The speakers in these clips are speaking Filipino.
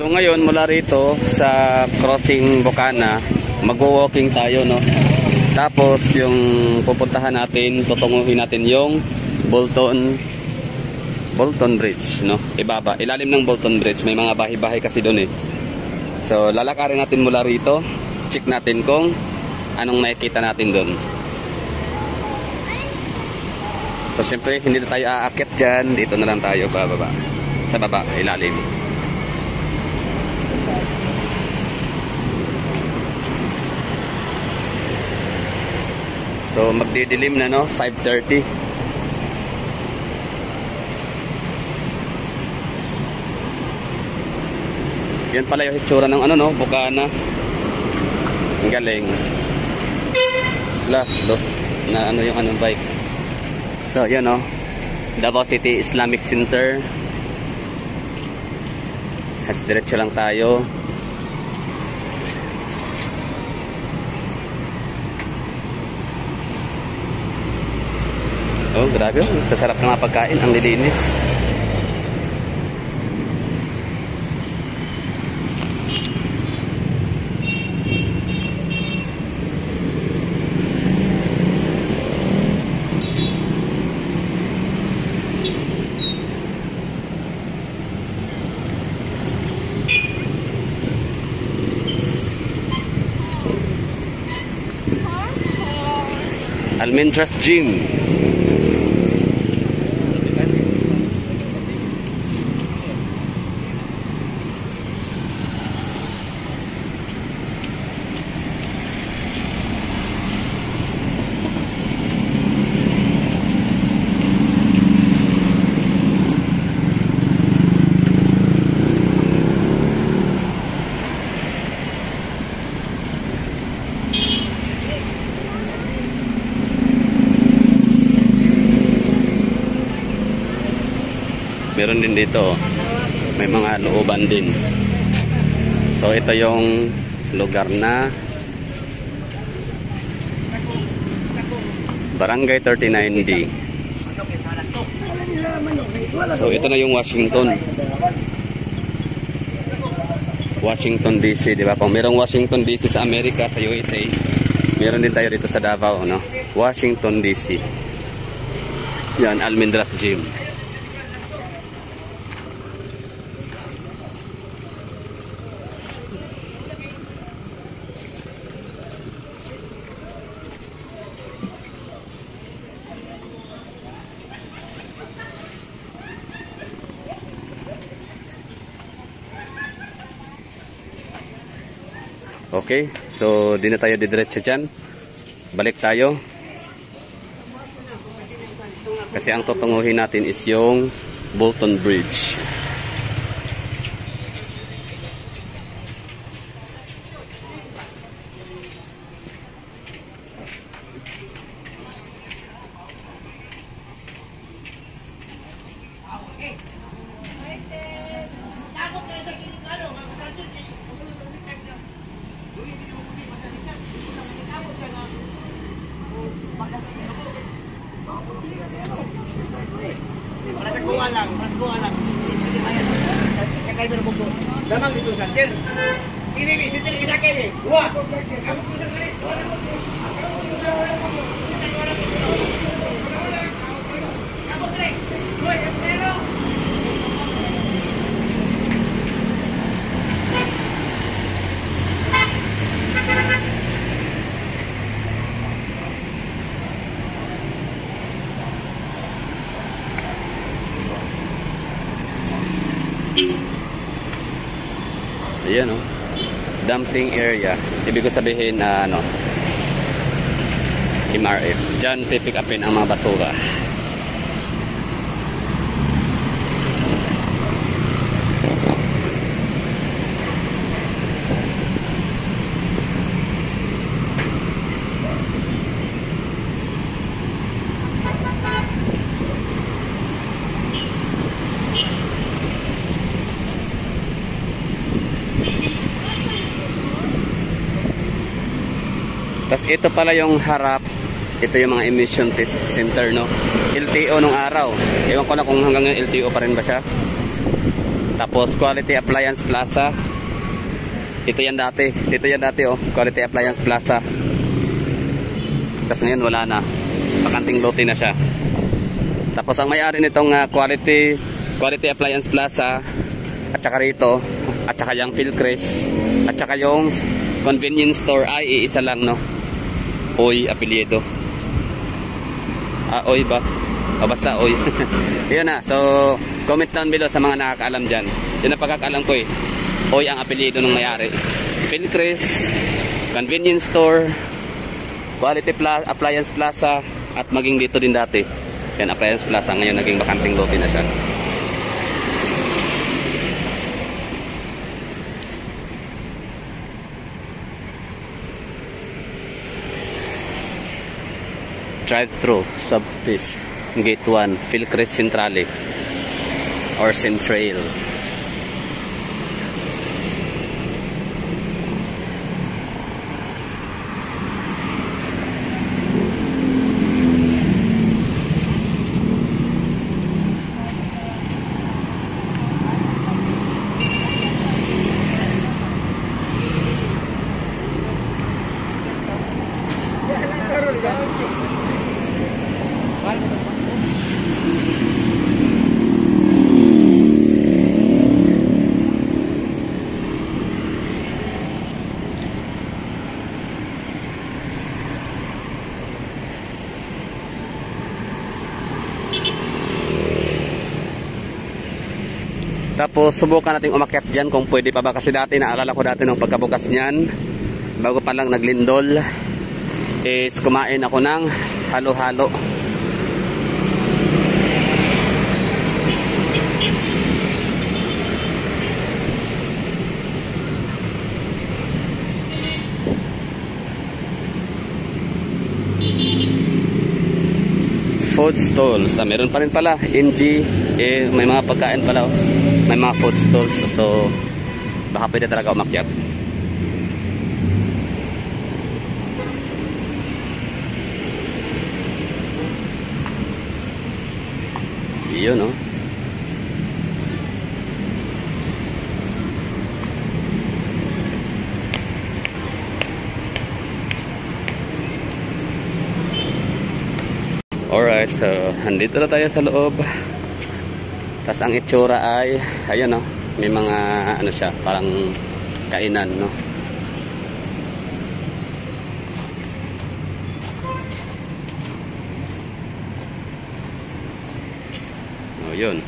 So ngayon mula rito sa crossing Bocana, mag-walking tayo, no. Tapos yung pupuntahan natin, tutunguhin natin yung Bolton Bridge, no. Ilalim ng Bolton Bridge, may mga bahay-bahay kasi doon eh. So lalakarin natin mula rito, check natin kung anong makikita natin doon. So syempre hindi na tayo aakyat dyan, dito na lang tayo bababa. Sa baba, ilalim. So magdidilim na, no, 5:30. Yan pala yung hitsura ng ano, no, Bocana. Ang galing. Lost na ano yung anong bike. So yan, no, Davao City Islamic Center. Diretso lang tayo. Oh, grabe. Sasarap ng mga pagkain. Ang lilinis. Almendras Gym. Meron din dito, may mga looban din. So ito yung lugar na Barangay 39D. So ito na yung Washington DC, di ba? Kung merong Washington DC sa Amerika, sa USA, meron din tayo dito sa Davao, no? Washington DC. Yan, Almendras Gym. Okay, so di na tayo didiretso dyan. Balik tayo. Kasi ang tutunguhin natin is yung Bolton Bridge. Mas kuha lang. Kakay mo na buko. Damang dito sa center. Ini center bisa kene. Wah. Kamu bisa kene. Kamu trek. Woi, pero. Ayan, no? Dumping area. Ibig ko sabihin na MRF. Diyan pipick upin ang mga basura. Tapos ito pala yung harap. Ito yung mga emission test center, no? LTO nung araw. Ewan ko na kung hanggang yung LTO pa rin ba siya. Tapos Quality Appliance Plaza. Dito yan dati oh, Quality Appliance Plaza. Tapos ngayon wala na. Bakanting lote na siya. Tapos ang may-ari nitong Quality Appliance Plaza at saka rito, at saka yung Philcrest, at saka yung convenience store ay iisa lang, no? Oy, apelyido. Oy ba? O basta Oy. Yun na. So, comment down below sa mga nakakaalam dyan. Yun ang pagkakaalam ko eh. Oy ang apelyido ng may-ari. Philcrest, convenience store, Quality Appliance Plaza, at maging dito din dati. Yan, Appliance Plaza. Ngayon naging bakanting lote na siya. Drive-thru, Subtis, Gate 1, Philcrest Centrale or Centrail. Tapos subukan natin umakyat dyan kung pwede pa ba, kasi dati naalala ko dati nung pagkabukas niyan, bago pa lang naglindol, is kumain ako ng halo-halo. Food stalls, meron pa rin pala MG, may mga pagkain pala, may mga food stalls, so baka pwede talaga umakyat. Yun, no? Alright, so andito na tayo sa loob. Tapos ang itsura ay, ayun, no? May mga ano siya, parang kainan, no? Oh, yun.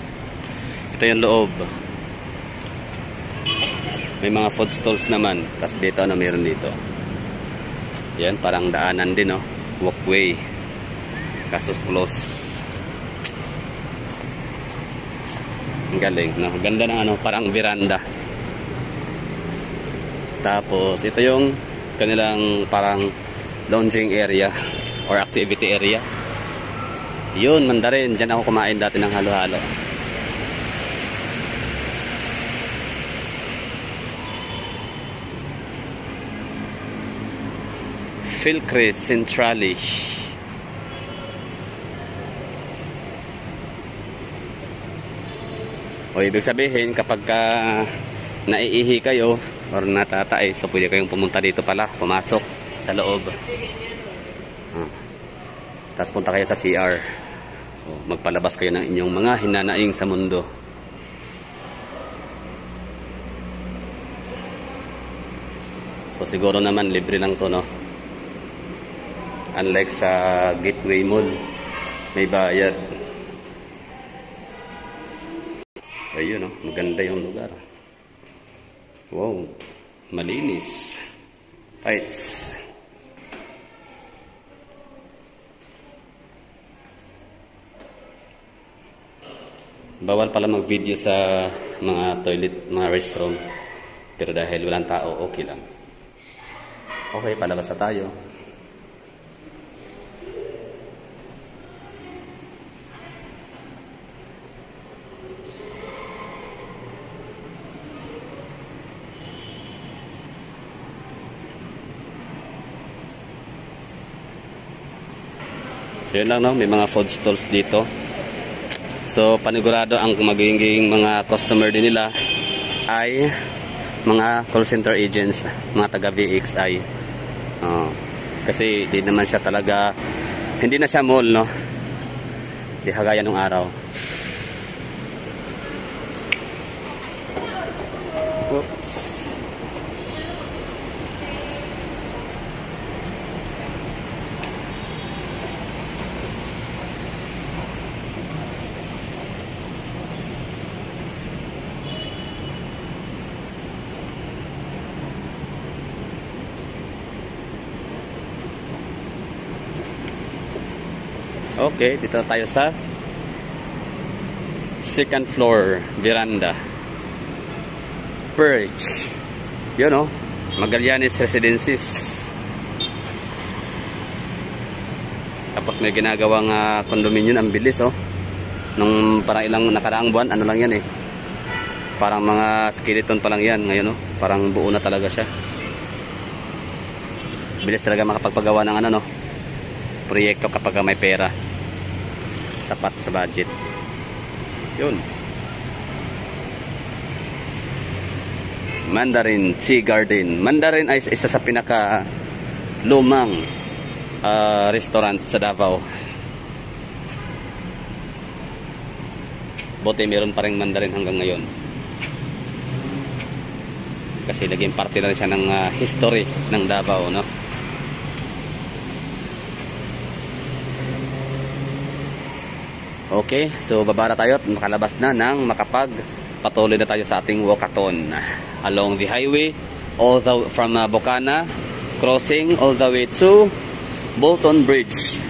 Ito yung loob. May mga food stalls naman. Tapos dito, ano meron dito? Yan, parang daanan din, no? Walkway. Kaso close. Ang galing, no? Ganda ng ano, parang veranda. Tapos ito yung kanilang parang lounging area or activity area. Yun, Mandarin. Diyan ako kumain dati ng halo-halo. Philcrest Centrale. O ibig sabihin, kapag naiihi kayo or natatay, so pwede kayong pumunta dito pala, pumasok sa loob. Tapos punta kayo sa CR. O, magpalabas kayo ng inyong mga hinanaing sa mundo. So siguro naman libre lang to, no? Unlike sa Gateway Mall, may bayad. Ayun, no? Maganda yung lugar. Wow, malinis. Lights. Bawal pala mag-video sa mga toilet, mga restroom. Pero dahil walang tao, okay lang. Okay, palabas na tayo. So yun lang, no? May mga food stalls dito. So panigurado ang magiging mga customer din nila ay mga call center agents, mga taga VXI. Kasi di naman siya talaga, hindi na siya mall, no? Di kagaya nung araw. Oops. Okay, dito tayo sa second floor veranda. Perch. Yun, oh, Magallanes Residences. Tapos may ginagawang condominium. Ang bilis, oh. Nung parang ilang nakaraang buwan, ano lang yan eh. Parang mga skeleton pa lang yan. Ngayon, oh, parang buo na talaga siya. Bilis talaga makapagpagawa ng ano, no, proyekto kapag may pera. Sapat sa budget. Yun. Mandarin Tea Garden. Mandarin ay isa sa pinaka lumang restaurant sa Davao. Buti meron pa ring Mandarin hanggang ngayon. Kasi naging parte na rin siya ng history ng Davao, no? Okay, so baba na tayo at makalabas na ng makapagpatuloy na tayo sa ating walkathon along the highway all the from Bocana, crossing all the way to Bolton Bridge.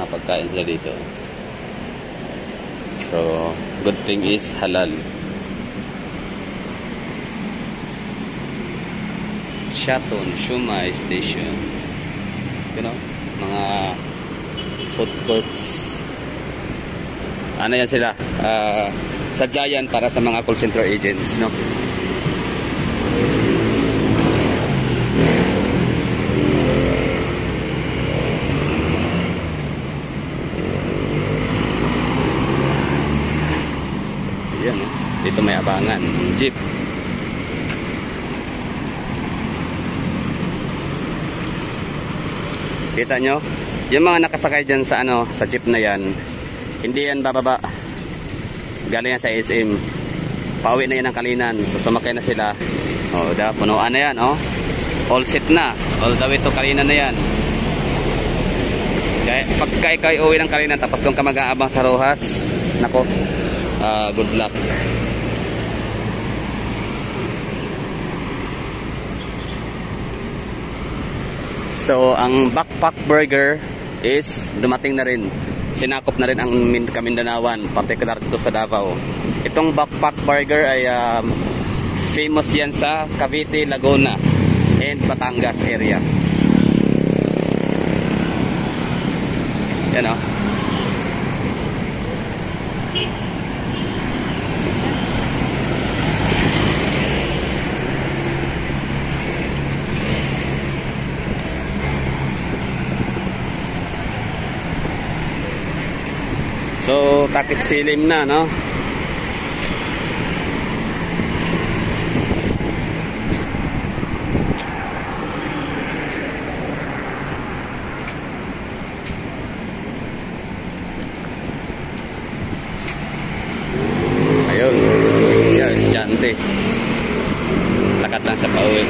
Pagkain sila dito. So, good thing is halal. Shaton Shumai Station. You know, mga food courts. Ano yan sila? Sadyayan para sa mga call center agents, no? Yan, dito may abangan jeep. Kita nyo yung mga nakasakay dyan sa ano, sa jeep na yan, hindi yan bababa, galing yan sa SM, pauwi na yan ng Kalinan. So sumakay na sila, punuan na yan, all set na, all the way to Kalinan na yan. Kaya pagka ikaw uwi ng Kalinan tapos doon ka mag-aabang sa Rojas, nako, good luck. So ang Backpack Burger is dumating na rin, sinakop na rin ang Kamindanawan, particular dito sa Davao. Itong Backpack Burger ay famous yan sa Cavite, Laguna and Batangas area. Yan, so takip silim na, no? Ayun, yan, estudyante. Lakat lang sa pauwi.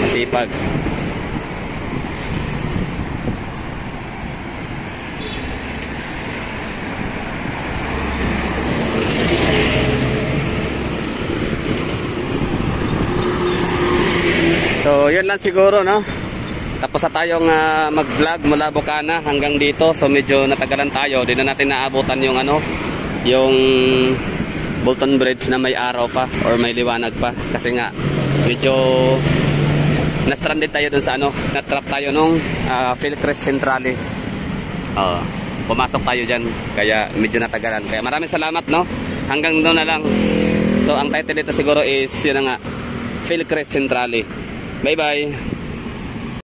Masipag. So yun lang siguro, no? Tapos na tayong mag-vlog mula Bocana hanggang dito. So medyo natagalan tayo. Di na natin naabutan yung yung Bolton Bridge na may araw pa or may liwanag pa. Kasi nga medyo na-stranded tayo dun sa ano, na-trap tayo nung Philcrest Centrale. Pumasok tayo dyan, kaya medyo natagalan. Kaya maraming salamat, no? Hanggang doon na lang. So ang title dito siguro is yun na nga, Philcrest Centrale. Bye bye.